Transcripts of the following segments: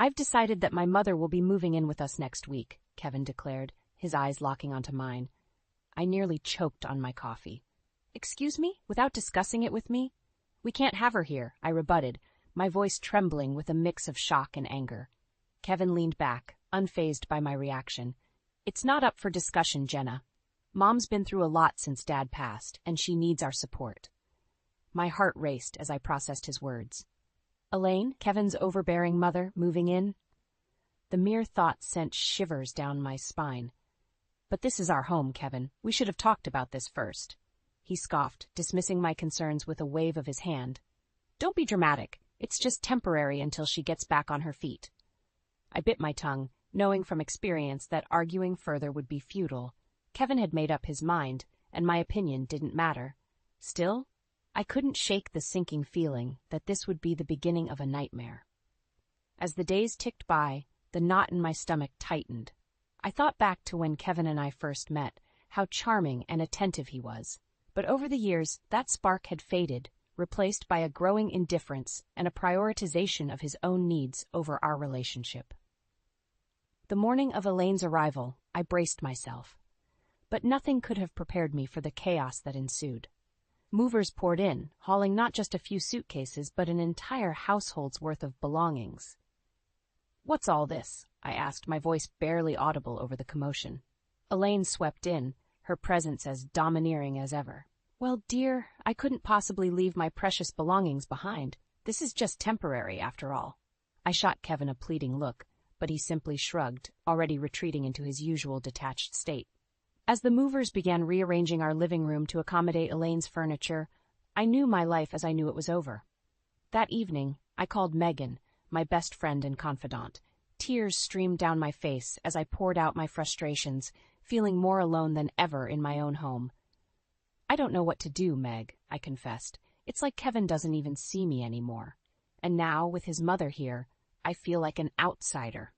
I've decided that my mother will be moving in with us next week, Kevin declared, his eyes locking onto mine. I nearly choked on my coffee. Excuse me? Without discussing it with me? We can't have her here, I rebutted, my voice trembling with a mix of shock and anger. Kevin leaned back, unfazed by my reaction. It's not up for discussion, Jenna. Mom's been through a lot since Dad passed, and she needs our support. My heart raced as I processed his words. Elaine, Kevin's overbearing mother, moving in? The mere thought sent shivers down my spine. But this is our home, Kevin. We should have talked about this first. He scoffed, dismissing my concerns with a wave of his hand. Don't be dramatic. It's just temporary until she gets back on her feet. I bit my tongue, knowing from experience that arguing further would be futile. Kevin had made up his mind, and my opinion didn't matter. Still, I couldn't shake the sinking feeling that this would be the beginning of a nightmare. As the days ticked by, the knot in my stomach tightened. I thought back to when Kevin and I first met, how charming and attentive he was. But over the years, that spark had faded, replaced by a growing indifference and a prioritization of his own needs over our relationship. The morning of Elaine's arrival, I braced myself. But nothing could have prepared me for the chaos that ensued. Movers poured in, hauling not just a few suitcases, but an entire household's worth of belongings. "What's all this?" I asked, my voice barely audible over the commotion. Elaine swept in, her presence as domineering as ever. "Well, dear, I couldn't possibly leave my precious belongings behind. This is just temporary, after all." I shot Kevin a pleading look, but he simply shrugged, already retreating into his usual detached state. As the movers began rearranging our living room to accommodate Elaine's furniture, I knew my life as I knew it was over. That evening, I called Megan, my best friend and confidant. Tears streamed down my face as I poured out my frustrations, feeling more alone than ever in my own home. "I don't know what to do, Meg," I confessed. "It's like Kevin doesn't even see me anymore. And now, with his mother here, I feel like an outsider."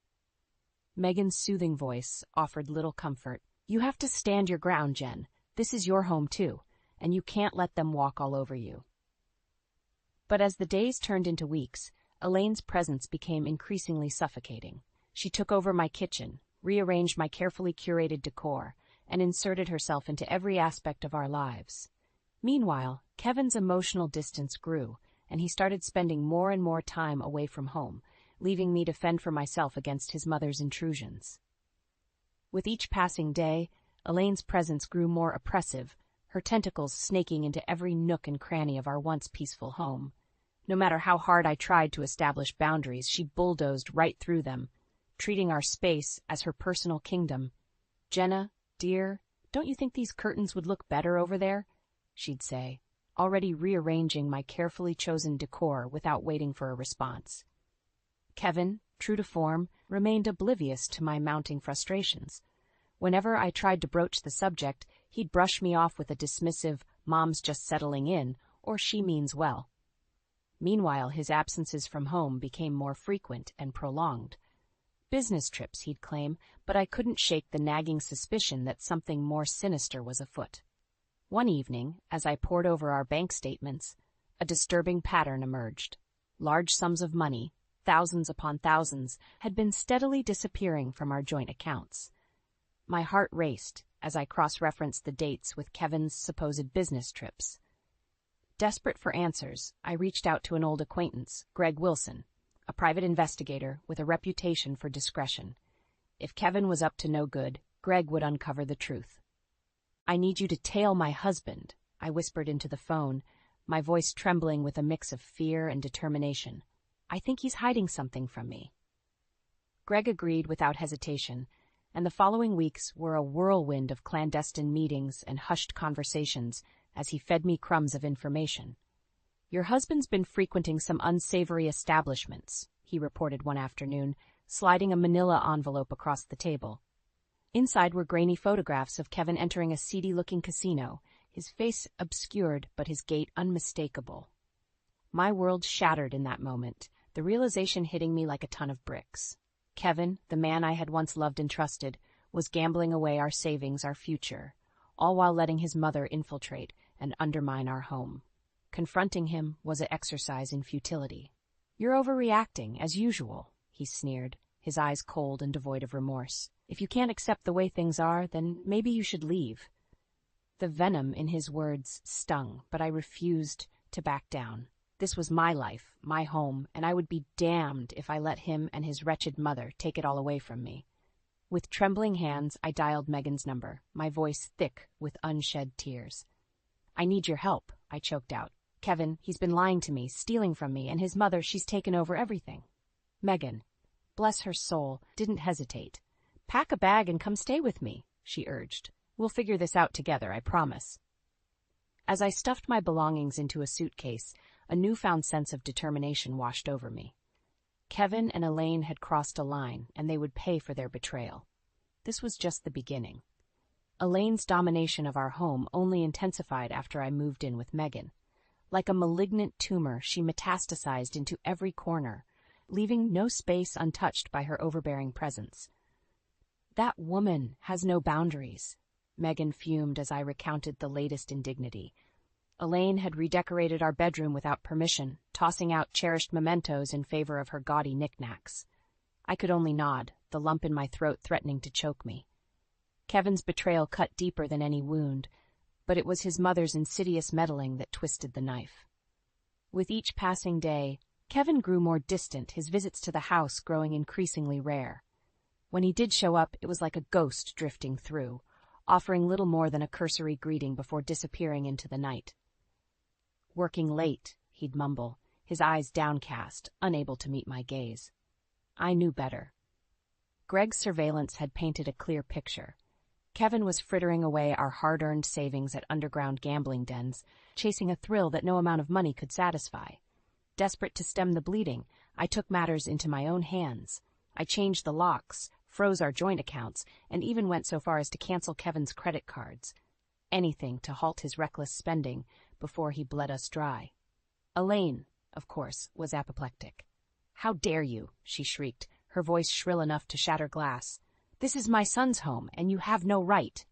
Megan's soothing voice offered little comfort. "You have to stand your ground, Jen. This is your home too, and you can't let them walk all over you." But as the days turned into weeks, Elaine's presence became increasingly suffocating. She took over my kitchen, rearranged my carefully curated decor, and inserted herself into every aspect of our lives. Meanwhile, Kevin's emotional distance grew, and he started spending more and more time away from home, leaving me to fend for myself against his mother's intrusions. With each passing day, Elaine's presence grew more oppressive, her tentacles snaking into every nook and cranny of our once peaceful home. No matter how hard I tried to establish boundaries, she bulldozed right through them, treating our space as her personal kingdom. "Jenna, dear, don't you think these curtains would look better over there?" she'd say, already rearranging my carefully chosen decor without waiting for a response. Kevin, true to form, remained oblivious to my mounting frustrations. Whenever I tried to broach the subject, he'd brush me off with a dismissive, "Mom's just settling in," or "she means well." Meanwhile, his absences from home became more frequent and prolonged. Business trips, he'd claim, but I couldn't shake the nagging suspicion that something more sinister was afoot. One evening, as I pored over our bank statements, a disturbing pattern emerged. Large sums of money, thousands upon thousands, had been steadily disappearing from our joint accounts. My heart raced as I cross-referenced the dates with Kevin's supposed business trips. Desperate for answers, I reached out to an old acquaintance, Greg Wilson, a private investigator with a reputation for discretion. If Kevin was up to no good, Greg would uncover the truth. "I need you to tail my husband," I whispered into the phone, my voice trembling with a mix of fear and determination. "I think he's hiding something from me." Greg agreed without hesitation, and the following weeks were a whirlwind of clandestine meetings and hushed conversations as he fed me crumbs of information. "Your husband's been frequenting some unsavory establishments," he reported one afternoon, sliding a manila envelope across the table. Inside were grainy photographs of Kevin entering a seedy-looking casino, his face obscured but his gait unmistakable. My world shattered in that moment, the realization hitting me like a ton of bricks. Kevin, the man I had once loved and trusted, was gambling away our savings, our future, all while letting his mother infiltrate and undermine our home. Confronting him was an exercise in futility. "You're overreacting, as usual," he sneered, his eyes cold and devoid of remorse. If you can't accept the way things are, then maybe you should leave. The venom in his words stung, but I refused to back down. This was my life, my home, and I would be damned if I let him and his wretched mother take it all away from me. With trembling hands, I dialed Megan's number, my voice thick with unshed tears. "I need your help," I choked out. "Kevin, he's been lying to me, stealing from me, and his mother, she's taken over everything." Megan, bless her soul, didn't hesitate. "Pack a bag and come stay with me," she urged. "We'll figure this out together, I promise." As I stuffed my belongings into a suitcase, a newfound sense of determination washed over me. Kevin and Elaine had crossed a line, and they would pay for their betrayal. This was just the beginning. Elaine's domination of our home only intensified after I moved in with Megan. Like a malignant tumor, she metastasized into every corner, leaving no space untouched by her overbearing presence. "That woman has no boundaries," Megan fumed as I recounted the latest indignity. Elaine had redecorated our bedroom without permission, tossing out cherished mementos in favor of her gaudy knickknacks. I could only nod, the lump in my throat threatening to choke me. Kevin's betrayal cut deeper than any wound, but it was his mother's insidious meddling that twisted the knife. With each passing day, Kevin grew more distant, his visits to the house growing increasingly rare. When he did show up, it was like a ghost drifting through, offering little more than a cursory greeting before disappearing into the night. "Working late," he'd mumble, his eyes downcast, unable to meet my gaze. I knew better. Greg's surveillance had painted a clear picture. Kevin was frittering away our hard-earned savings at underground gambling dens, chasing a thrill that no amount of money could satisfy. Desperate to stem the bleeding, I took matters into my own hands. I changed the locks, froze our joint accounts, and even went so far as to cancel Kevin's credit cards. Anything to halt his reckless spending before he bled us dry. Elaine, of course, was apoplectic. "How dare you?" she shrieked, her voice shrill enough to shatter glass. "This is my son's home, and you have no right."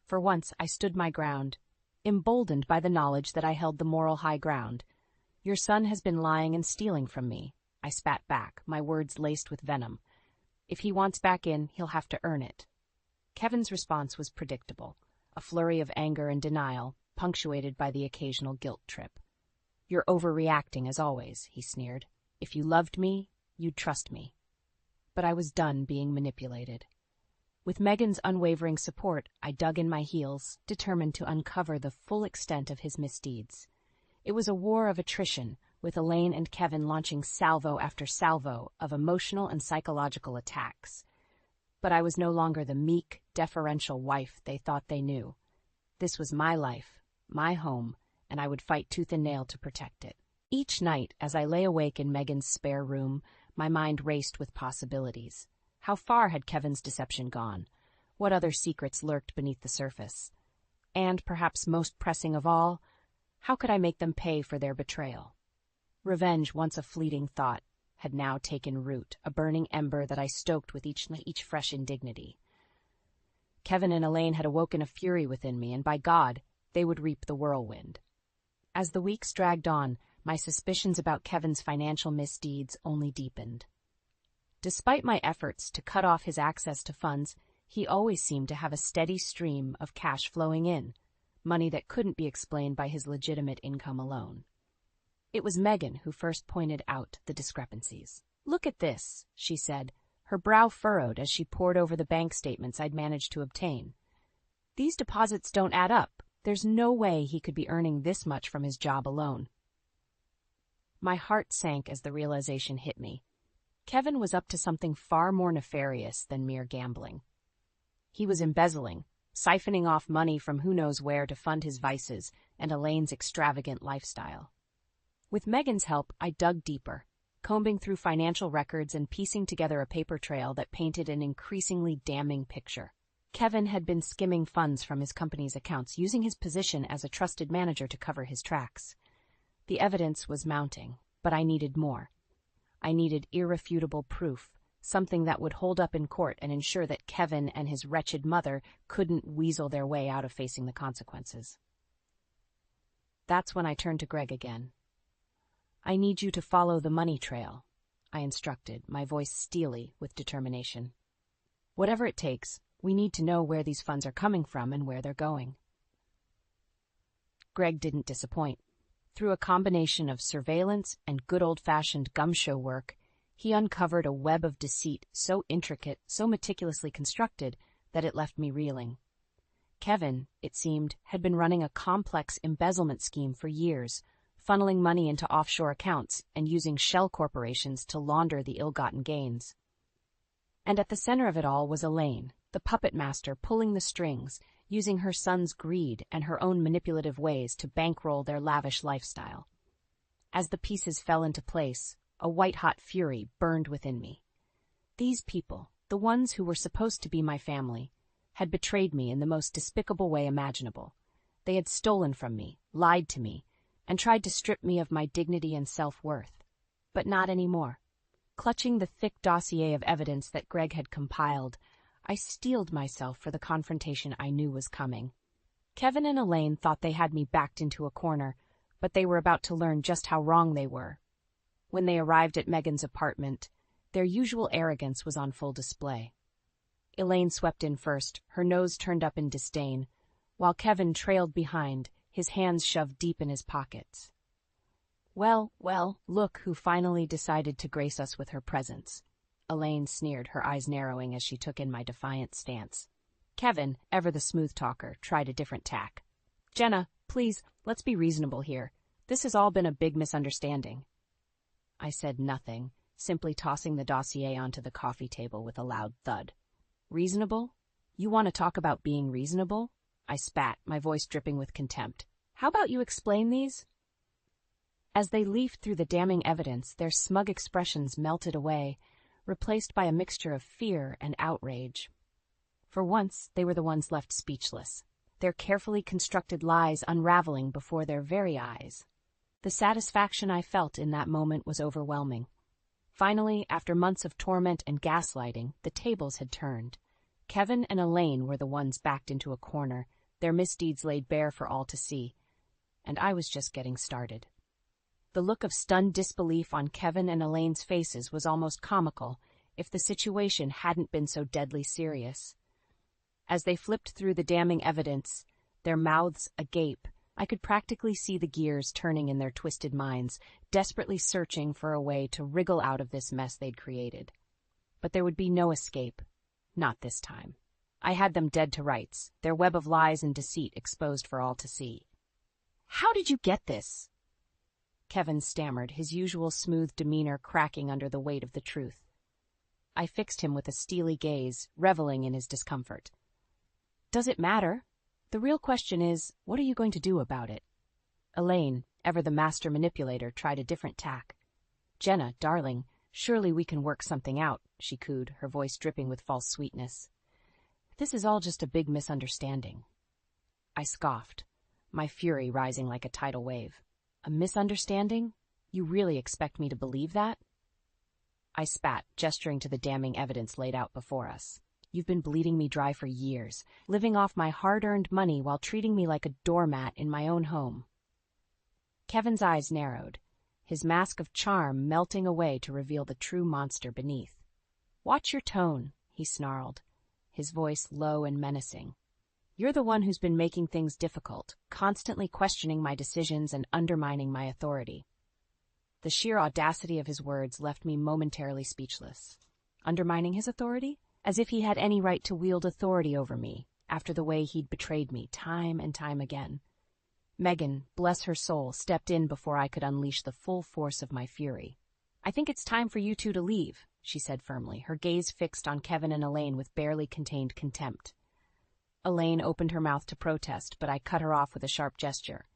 For once, I stood my ground, emboldened by the knowledge that I held the moral high ground. "Your son has been lying and stealing from me," I spat back, my words laced with venom. "If he wants back in, he'll have to earn it." Kevin's response was predictable, a flurry of anger and denial, punctuated by the occasional guilt trip. "You're overreacting as always," he sneered. "If you loved me, you'd trust me." But I was done being manipulated. With Megan's unwavering support, I dug in my heels, determined to uncover the full extent of his misdeeds. It was a war of attrition, with Elaine and Kevin launching salvo after salvo of emotional and psychological attacks. But I was no longer the meek, deferential wife they thought they knew. This was my life, my home, and I would fight tooth and nail to protect it. Each night, as I lay awake in Megan's spare room, my mind raced with possibilities. How far had Kevin's deception gone? What other secrets lurked beneath the surface? And, perhaps most pressing of all, how could I make them pay for their betrayal? Revenge, once a fleeting thought, had now taken root, a burning ember that I stoked with each fresh indignity. Kevin and Elaine had awoken a fury within me, and by God, they would reap the whirlwind. As the weeks dragged on, my suspicions about Kevin's financial misdeeds only deepened. Despite my efforts to cut off his access to funds, he always seemed to have a steady stream of cash flowing in, money that couldn't be explained by his legitimate income alone. It was Megan who first pointed out the discrepancies. "Look at this," she said, her brow furrowed as she pored over the bank statements I'd managed to obtain. "These deposits don't add up. There's no way he could be earning this much from his job alone." My heart sank as the realization hit me. Kevin was up to something far more nefarious than mere gambling. He was embezzling, siphoning off money from who knows where to fund his vices and Elaine's extravagant lifestyle. With Megan's help, I dug deeper, combing through financial records and piecing together a paper trail that painted an increasingly damning picture. Kevin had been skimming funds from his company's accounts, using his position as a trusted manager to cover his tracks. The evidence was mounting, but I needed more. I needed irrefutable proof, something that would hold up in court and ensure that Kevin and his wretched mother couldn't weasel their way out of facing the consequences. That's when I turned to Greg again. "I need you to follow the money trail," I instructed, my voice steely with determination. Whatever it takes, we need to know where these funds are coming from and where they're going. Greg didn't disappoint. Through a combination of surveillance and good old-fashioned gumshoe work, he uncovered a web of deceit so intricate, so meticulously constructed, that it left me reeling. Kevin, it seemed, had been running a complex embezzlement scheme for years, funneling money into offshore accounts and using shell corporations to launder the ill-gotten gains. And at the center of it all was Elaine, the puppet master pulling the strings, using her son's greed and her own manipulative ways to bankroll their lavish lifestyle. As the pieces fell into place, a white-hot fury burned within me. These people, the ones who were supposed to be my family, had betrayed me in the most despicable way imaginable. They had stolen from me, lied to me, and tried to strip me of my dignity and self-worth. But not anymore. Clutching the thick dossier of evidence that Greg had compiled, I steeled myself for the confrontation I knew was coming. Kevin and Elaine thought they had me backed into a corner, but they were about to learn just how wrong they were. When they arrived at Megan's apartment, their usual arrogance was on full display. Elaine swept in first, her nose turned up in disdain, while Kevin trailed behind, his hands shoved deep in his pockets. Well, look who finally decided to grace us with her presence. Elaine sneered, her eyes narrowing as she took in my defiant stance. Kevin, ever the smooth talker, tried a different tack. Jenna, please, let's be reasonable here. This has all been a big misunderstanding. I said nothing, simply tossing the dossier onto the coffee table with a loud thud. Reasonable? You want to talk about being reasonable? I spat, my voice dripping with contempt. How about you explain these? As they leafed through the damning evidence, their smug expressions melted away, replaced by a mixture of fear and outrage. For once, they were the ones left speechless, their carefully constructed lies unraveling before their very eyes. The satisfaction I felt in that moment was overwhelming. Finally, after months of torment and gaslighting, the tables had turned. Kevin and Elaine were the ones backed into a corner, their misdeeds laid bare for all to see. And I was just getting started. The look of stunned disbelief on Kevin and Elaine's faces was almost comical, if the situation hadn't been so deadly serious. As they flipped through the damning evidence, their mouths agape, I could practically see the gears turning in their twisted minds, desperately searching for a way to wriggle out of this mess they'd created. But there would be no escape. Not this time. I had them dead to rights, their web of lies and deceit exposed for all to see. How did you get this? Kevin stammered, his usual smooth demeanor cracking under the weight of the truth. I fixed him with a steely gaze, reveling in his discomfort. Does it matter? The real question is, what are you going to do about it? Elaine, ever the master manipulator, tried a different tack. Jenna, darling, surely we can work something out, she cooed, her voice dripping with false sweetness. This is all just a big misunderstanding. I scoffed, my fury rising like a tidal wave. A misunderstanding? You really expect me to believe that? I spat, gesturing to the damning evidence laid out before us. You've been bleeding me dry for years, living off my hard-earned money while treating me like a doormat in my own home. Kevin's eyes narrowed, his mask of charm melting away to reveal the true monster beneath. Watch your tone, he snarled, his voice low and menacing. You're the one who's been making things difficult, constantly questioning my decisions and undermining my authority. The sheer audacity of his words left me momentarily speechless. Undermining his authority? As if he had any right to wield authority over me, after the way he'd betrayed me time and time again. Megan, bless her soul, stepped in before I could unleash the full force of my fury. I think it's time for you two to leave, she said firmly, her gaze fixed on Kevin and Elaine with barely contained contempt. Elaine opened her mouth to protest, but I cut her off with a sharp gesture.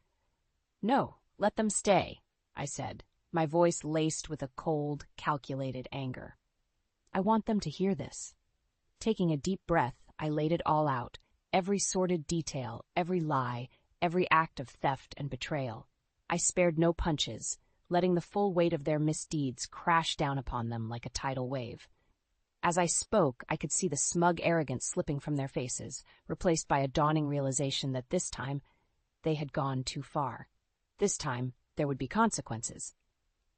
No, let them stay, I said, my voice laced with a cold, calculated anger. I want them to hear this. Taking a deep breath, I laid it all out, every sordid detail, every lie, every act of theft and betrayal. I spared no punches, letting the full weight of their misdeeds crash down upon them like a tidal wave. As I spoke, I could see the smug arrogance slipping from their faces, replaced by a dawning realization that this time they had gone too far. This time, there would be consequences.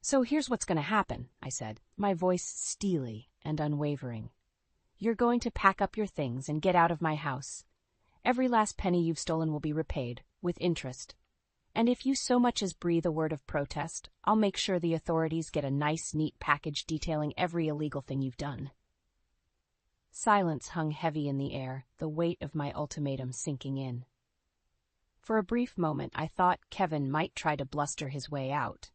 "So here's what's going to happen," I said, my voice steely and unwavering. "You're going to pack up your things and get out of my house. Every last penny you've stolen will be repaid, with interest. And if you so much as breathe a word of protest, I'll make sure the authorities get a nice, neat package detailing every illegal thing you've done." Silence hung heavy in the air, the weight of my ultimatum sinking in. For a brief moment, I thought Kevin might try to bluster his way out,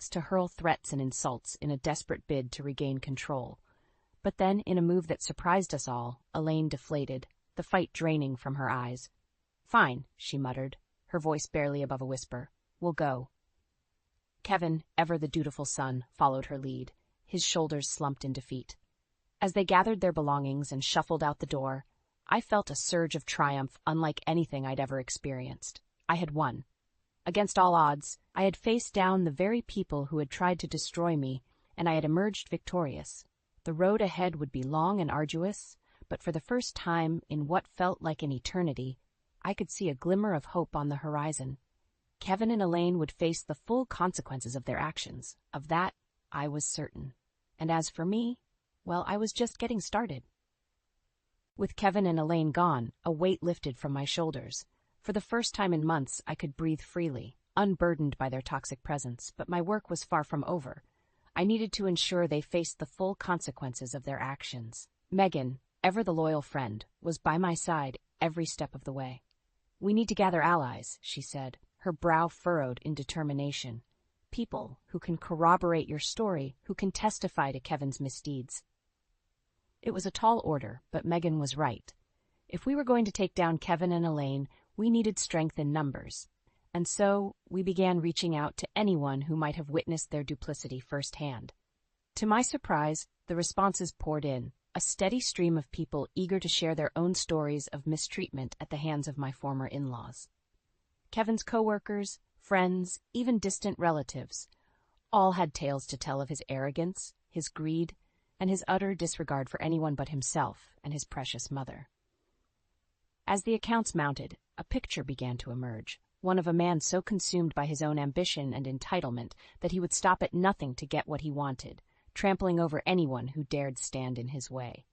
to hurl threats and insults in a desperate bid to regain control. But then, in a move that surprised us all, Elaine deflated, the fight draining from her eyes. "Fine," she muttered, her voice barely above a whisper. "We'll go." Kevin, ever the dutiful son, followed her lead, his shoulders slumped in defeat. As they gathered their belongings and shuffled out the door, I felt a surge of triumph unlike anything I'd ever experienced. I had won. Against all odds, I had faced down the very people who had tried to destroy me, and I had emerged victorious. The road ahead would be long and arduous, but for the first time in what felt like an eternity, I could see a glimmer of hope on the horizon. Kevin and Elaine would face the full consequences of their actions. Of that, I was certain. And as for me, well, I was just getting started. With Kevin and Elaine gone, a weight lifted from my shoulders. For the first time in months, I could breathe freely, unburdened by their toxic presence, but my work was far from over. I needed to ensure they faced the full consequences of their actions. Megan, ever the loyal friend, was by my side every step of the way. "We need to gather allies," she said, her brow furrowed in determination. "People who can corroborate your story, who can testify to Kevin's misdeeds." It was a tall order, but Megan was right. If we were going to take down Kevin and Elaine, we needed strength in numbers. And so we began reaching out to anyone who might have witnessed their duplicity firsthand. To my surprise, the responses poured in, a steady stream of people eager to share their own stories of mistreatment at the hands of my former in-laws. Kevin's coworkers, friends, even distant relatives, all had tales to tell of his arrogance, his greed, and his utter disregard for anyone but himself and his precious mother. As the accounts mounted, a picture began to emerge, one of a man so consumed by his own ambition and entitlement that he would stop at nothing to get what he wanted, trampling over anyone who dared stand in his way.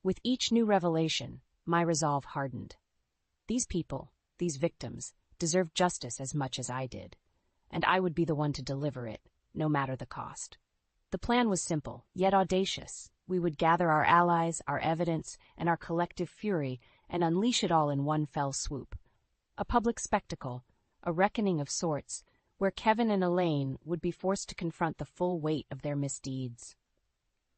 With each new revelation, my resolve hardened. These people, these victims, deserved justice as much as I did, and I would be the one to deliver it, no matter the cost. The plan was simple, yet audacious. We would gather our allies, our evidence, and our collective fury and unleash it all in one fell swoop. A public spectacle, a reckoning of sorts, where Kevin and Elaine would be forced to confront the full weight of their misdeeds.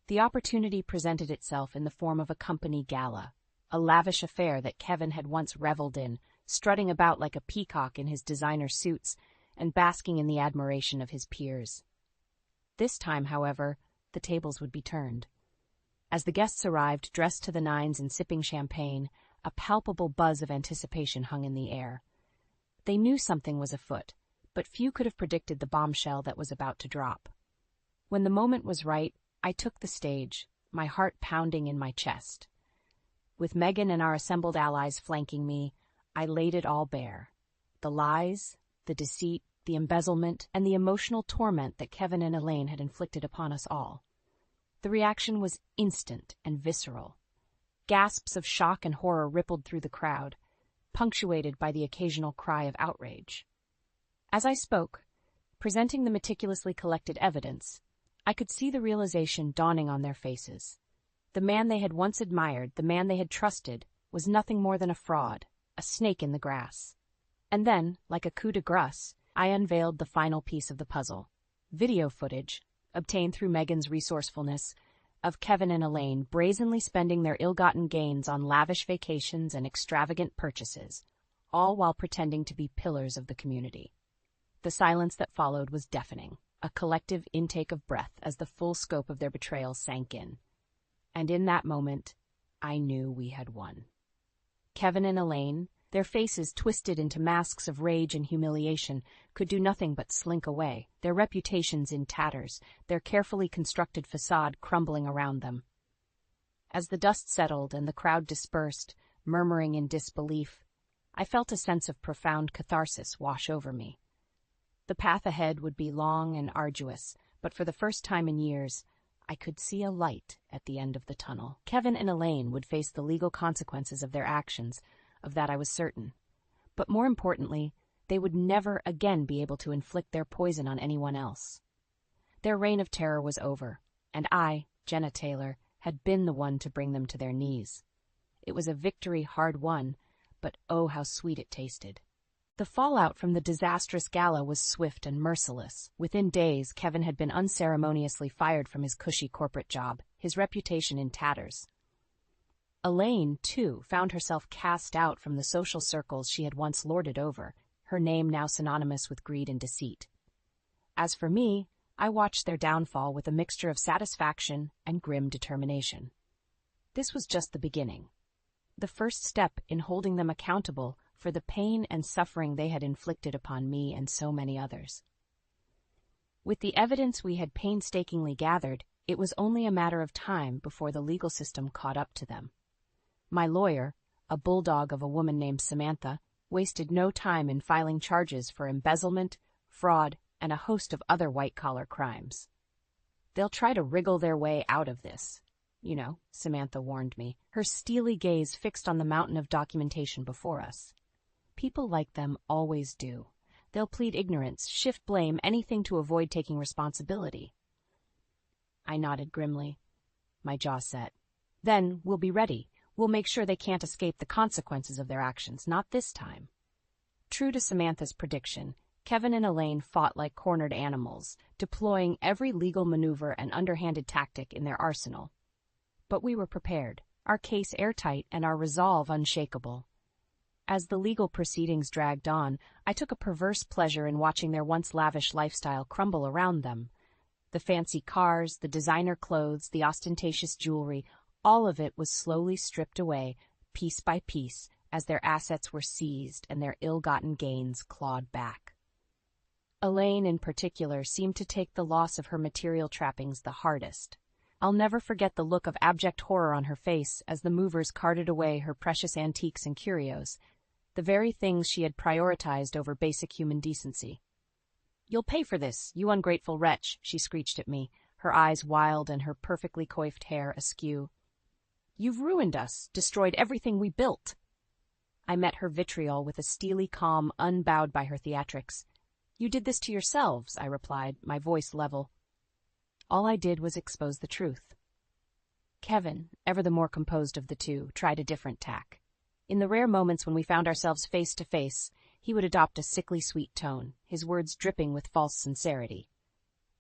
The opportunity presented itself in the form of a company gala, a lavish affair that Kevin had once reveled in, strutting about like a peacock in his designer suits and basking in the admiration of his peers. This time, however, the tables would be turned. As the guests arrived, dressed to the nines and sipping champagne, a palpable buzz of anticipation hung in the air. They knew something was afoot, but few could have predicted the bombshell that was about to drop. When the moment was right, I took the stage, my heart pounding in my chest. With Megan and our assembled allies flanking me, I laid it all bare. The lies, the deceit, the embezzlement, and the emotional torment that Kevin and Elaine had inflicted upon us all. The reaction was instant and visceral. Gasps of shock and horror rippled through the crowd, punctuated by the occasional cry of outrage. As I spoke, presenting the meticulously collected evidence, I could see the realization dawning on their faces. The man they had once admired, the man they had trusted, was nothing more than a fraud, a snake in the grass. And then, like a coup de grace, I unveiled the final piece of the puzzle. Video footage, obtained through Megan's resourcefulness, of Kevin and Elaine brazenly spending their ill-gotten gains on lavish vacations and extravagant purchases, all while pretending to be pillars of the community. The silence that followed was deafening, a collective intake of breath as the full scope of their betrayal sank in. And in that moment, I knew we had won. Kevin and Elaine, their faces twisted into masks of rage and humiliation, could do nothing but slink away, their reputations in tatters, their carefully constructed facade crumbling around them. As the dust settled and the crowd dispersed, murmuring in disbelief, I felt a sense of profound catharsis wash over me. The path ahead would be long and arduous, but for the first time in years, I could see a light at the end of the tunnel. Kevin and Elaine would face the legal consequences of their actions, of that I was certain. But more importantly, they would never again be able to inflict their poison on anyone else. Their reign of terror was over, and I, Jenna Taylor, had been the one to bring them to their knees. It was a victory hard won, but oh how sweet it tasted. The fallout from the disastrous gala was swift and merciless. Within days, Kevin had been unceremoniously fired from his cushy corporate job, his reputation in tatters. Elaine, too, found herself cast out from the social circles she had once lorded over, her name now synonymous with greed and deceit. As for me, I watched their downfall with a mixture of satisfaction and grim determination. This was just the beginning. The first step in holding them accountable for the pain and suffering they had inflicted upon me and so many others. With the evidence we had painstakingly gathered, it was only a matter of time before the legal system caught up to them. My lawyer, a bulldog of a woman named Samantha, wasted no time in filing charges for embezzlement, fraud, and a host of other white-collar crimes. They'll try to wriggle their way out of this. You know, Samantha warned me, her steely gaze fixed on the mountain of documentation before us. People like them always do. They'll plead ignorance, shift blame, anything to avoid taking responsibility. I nodded grimly, my jaw set. Then we'll be ready. We'll make sure they can't escape the consequences of their actions, not this time. True to Samantha's prediction, Kevin and Elaine fought like cornered animals, deploying every legal maneuver and underhanded tactic in their arsenal. But we were prepared, our case airtight and our resolve unshakable. As the legal proceedings dragged on, I took a perverse pleasure in watching their once lavish lifestyle crumble around them. The fancy cars, the designer clothes, the ostentatious jewelry, all of it was slowly stripped away, piece by piece, as their assets were seized and their ill-gotten gains clawed back. Elaine, in particular, seemed to take the loss of her material trappings the hardest. I'll never forget the look of abject horror on her face as the movers carted away her precious antiques and curios, the very things she had prioritized over basic human decency. "You'll pay for this, you ungrateful wretch," she screeched at me, her eyes wild and her perfectly coiffed hair askew. "You've ruined us, destroyed everything we built." I met her vitriol with a steely calm unbowed by her theatrics. "You did this to yourselves," I replied, my voice level. All I did was expose the truth. Kevin, ever the more composed of the two, tried a different tack. In the rare moments when we found ourselves face to face, he would adopt a sickly sweet tone, his words dripping with false sincerity.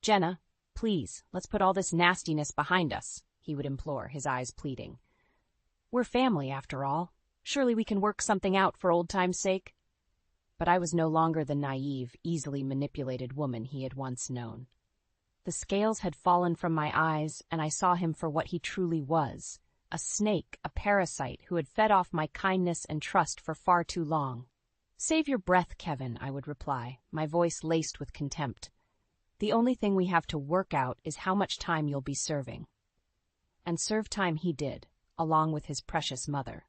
"Jenna, please, let's put all this nastiness behind us," he would implore, his eyes pleading. "We're family, after all. Surely we can work something out for old time's sake." But I was no longer the naive, easily manipulated woman he had once known. The scales had fallen from my eyes, and I saw him for what he truly was, a snake, a parasite who had fed off my kindness and trust for far too long. "Save your breath, Kevin," I would reply, my voice laced with contempt. "The only thing we have to work out is how much time you'll be serving." And serve time he did, along with his precious mother.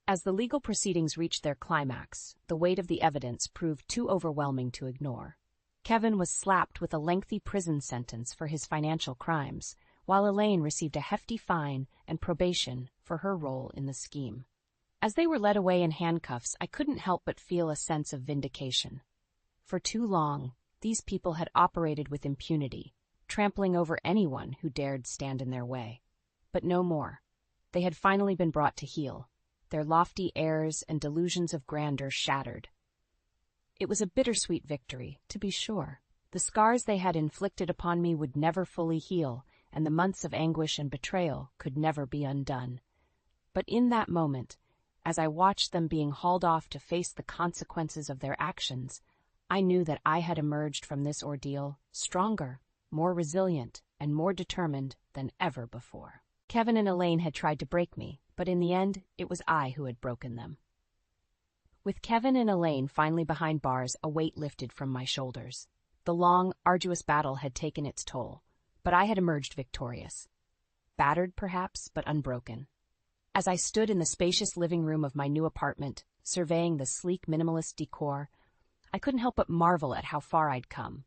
As the legal proceedings reached their climax, the weight of the evidence proved too overwhelming to ignore. Kevin was slapped with a lengthy prison sentence for his financial crimes, while Elaine received a hefty fine and probation for her role in the scheme. As they were led away in handcuffs, I couldn't help but feel a sense of vindication. For too long, these people had operated with impunity, trampling over anyone who dared stand in their way. But no more. They had finally been brought to heel, their lofty airs and delusions of grandeur shattered. It was a bittersweet victory, to be sure. The scars they had inflicted upon me would never fully heal, and the months of anguish and betrayal could never be undone. But in that moment, as I watched them being hauled off to face the consequences of their actions, I knew that I had emerged from this ordeal stronger, more resilient, and more determined than ever before. Kevin and Elaine had tried to break me, but in the end, it was I who had broken them. With Kevin and Elaine finally behind bars, a weight lifted from my shoulders. The long, arduous battle had taken its toll, but I had emerged victorious. Battered, perhaps, but unbroken. As I stood in the spacious living room of my new apartment, surveying the sleek minimalist decor, I couldn't help but marvel at how far I'd come.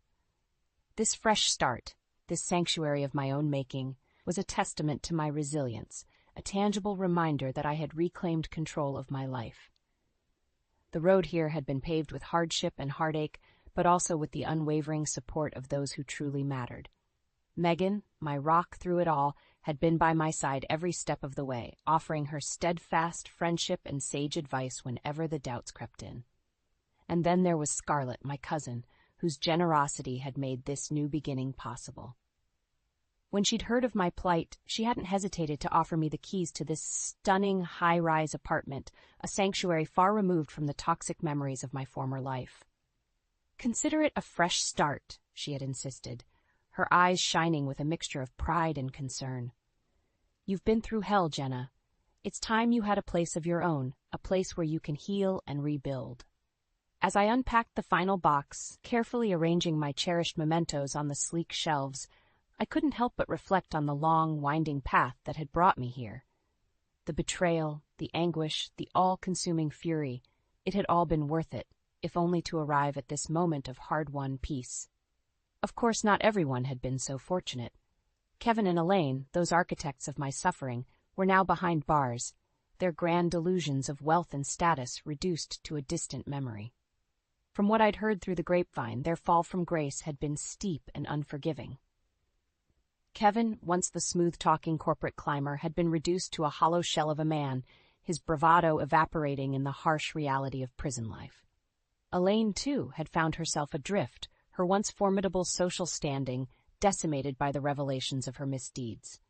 This fresh start, this sanctuary of my own making, was a testament to my resilience, a tangible reminder that I had reclaimed control of my life. The road here had been paved with hardship and heartache, but also with the unwavering support of those who truly mattered. Megan, my rock through it all, had been by my side every step of the way, offering her steadfast friendship and sage advice whenever the doubts crept in. And then there was Scarlett, my cousin, whose generosity had made this new beginning possible. When she'd heard of my plight, she hadn't hesitated to offer me the keys to this stunning high-rise apartment, a sanctuary far removed from the toxic memories of my former life. "Consider it a fresh start," she had insisted, her eyes shining with a mixture of pride and concern. "You've been through hell, Jenna. It's time you had a place of your own, a place where you can heal and rebuild." As I unpacked the final box, carefully arranging my cherished mementos on the sleek shelves, I couldn't help but reflect on the long, winding path that had brought me here. The betrayal, the anguish, the all-consuming fury, it had all been worth it, if only to arrive at this moment of hard-won peace. Of course, not everyone had been so fortunate. Kevin and Elaine, those architects of my suffering, were now behind bars, their grand delusions of wealth and status reduced to a distant memory. From what I'd heard through the grapevine, their fall from grace had been steep and unforgiving. Kevin, once the smooth-talking corporate climber, had been reduced to a hollow shell of a man, his bravado evaporating in the harsh reality of prison life. Elaine, too, had found herself adrift, her once formidable social standing decimated by the revelations of her misdeeds.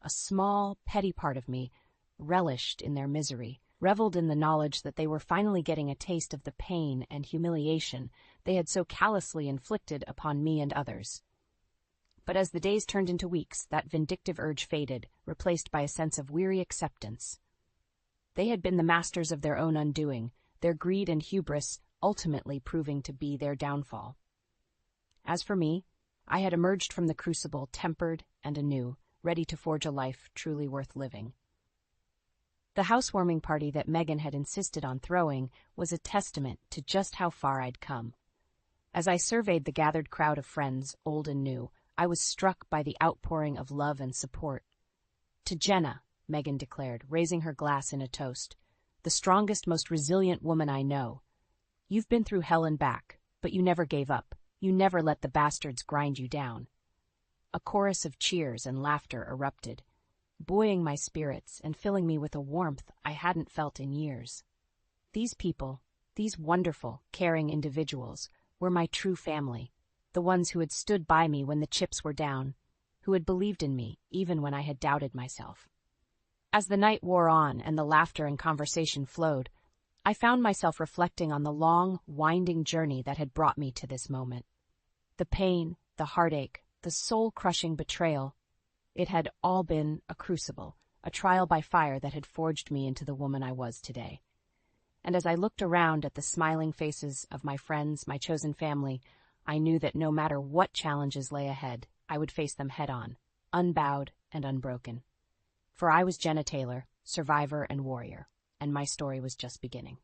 A small, petty part of me relished in their misery, reveled in the knowledge that they were finally getting a taste of the pain and humiliation they had so callously inflicted upon me and others. But as the days turned into weeks, that vindictive urge faded, replaced by a sense of weary acceptance. They had been the masters of their own undoing, their greed and hubris ultimately proving to be their downfall. As for me, I had emerged from the crucible tempered and anew, ready to forge a life truly worth living. The housewarming party that Megan had insisted on throwing was a testament to just how far I'd come. As I surveyed the gathered crowd of friends, old and new, I was struck by the outpouring of love and support. "To Jenna," Megan declared, raising her glass in a toast, "the strongest, most resilient woman I know. You've been through hell and back, but you never gave up. You never let the bastards grind you down." A chorus of cheers and laughter erupted, buoying my spirits and filling me with a warmth I hadn't felt in years. These people, these wonderful, caring individuals, were my true family, the ones who had stood by me when the chips were down, who had believed in me even when I had doubted myself. As the night wore on and the laughter and conversation flowed, I found myself reflecting on the long, winding journey that had brought me to this moment. The pain, the heartache, the soul-crushing betrayal, it had all been a crucible, a trial by fire that had forged me into the woman I was today. And as I looked around at the smiling faces of my friends, my chosen family, I knew that no matter what challenges lay ahead, I would face them head-on, unbowed and unbroken. For I was Jenna Taylor, survivor and warrior, and my story was just beginning.